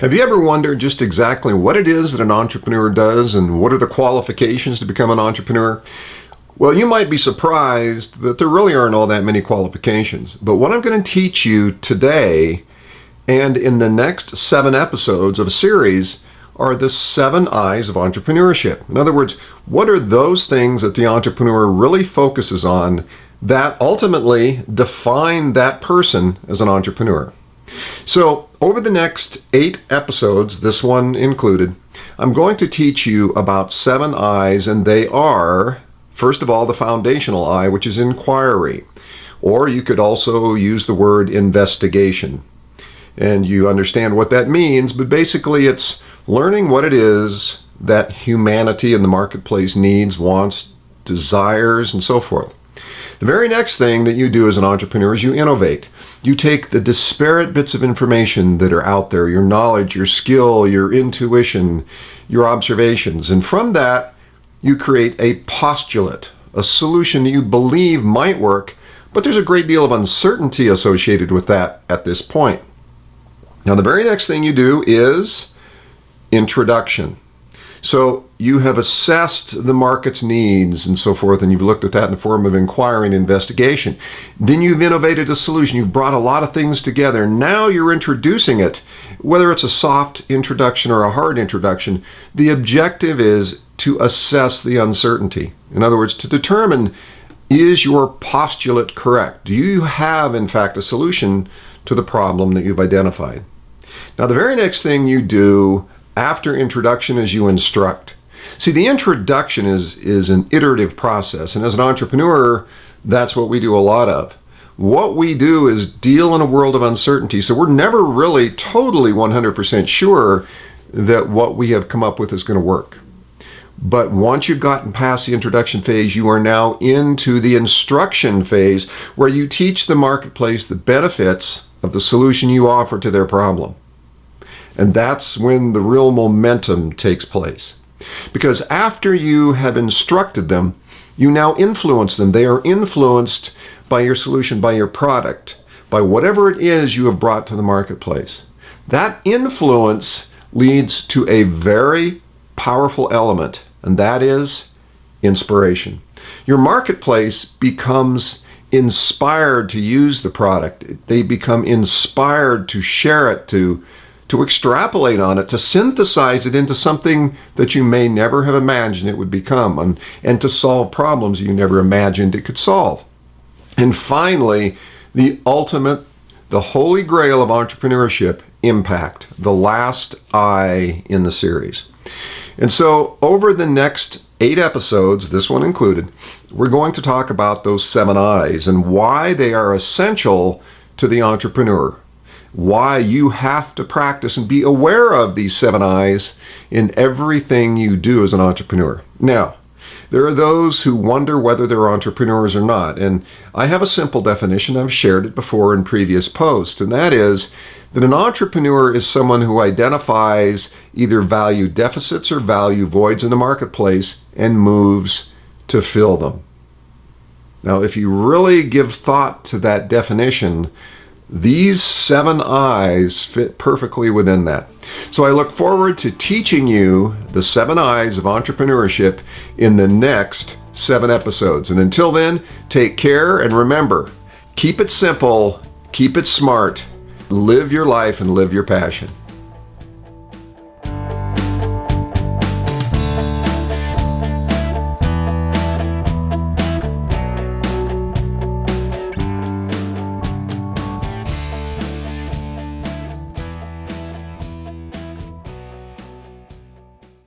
Have you ever wondered just exactly what it is that an entrepreneur does and what are the qualifications to become an entrepreneur? Well, you might be surprised that there really aren't all that many qualifications. But what I'm going to teach you today and in the next 7 episodes of a series are the 7 I's of entrepreneurship. In other words, what are those things that the entrepreneur really focuses on that ultimately define that person as an entrepreneur? So over the next 8 episodes, this one included, I'm going to teach you about 7 I's, and they are, first of all, the foundational I, which is inquiry, or you could also use the word investigation. And you understand what that means, but basically it's learning what it is that humanity in the marketplace needs, wants, desires, and so forth. The very next thing that you do as an entrepreneur is you innovate. You take the disparate bits of information that are out there, your knowledge, your skill, your intuition, your observations, and from that you create a postulate, a solution that you believe might work, but there's a great deal of uncertainty associated with that at this point. Now, the very next thing you do is introduction. So you have assessed the market's needs and so forth, and you've looked at that in the form of inquiry and investigation. Then you've innovated a solution. You've brought a lot of things together. Now you're introducing it. Whether it's a soft introduction or a hard introduction, the objective is to assess the uncertainty. In other words, to determine, is your postulate correct? Do you have, in fact, a solution to the problem that you've identified? Now, the very next thing you do after introduction is you instruct. See, the introduction is an iterative process, and as an entrepreneur, that's what we do a lot of. What we do is deal in a world of uncertainty, so we're never really totally 100% sure that what we have come up with is going to work. But once you've gotten past the introduction phase, you are now into the instruction phase, where you teach the marketplace the benefits of the solution you offer to their problem. And that's when the real momentum takes place. Because after you have instructed them, you now influence them. They are influenced by your solution, by your product, by whatever it is you have brought to the marketplace. That influence leads to a very powerful element, and that is inspiration. Your marketplace becomes inspired to use the product. They become inspired to share it, to extrapolate on it, to synthesize it into something that you may never have imagined it would become, and to solve problems you never imagined it could solve. And finally, the ultimate, the holy grail of entrepreneurship, impact, the last I in the series. And so over the next 8 episodes, this one included, we're going to talk about those 7 I's and why they are essential to the entrepreneur. Why you have to practice and be aware of these 7 I's in everything you do as an entrepreneur. Now, there are those who wonder whether they're entrepreneurs or not, and I have a simple definition. I've shared it before in previous posts, and that is that an entrepreneur is someone who identifies either value deficits or value voids in the marketplace and moves to fill them. Now, if you really give thought to that definition, these 7 I's fit perfectly within that. So I look forward to teaching you the 7 I's of entrepreneurship in the next 7 episodes. And until then, take care and remember, keep it simple, keep it smart, live your life and live your passion.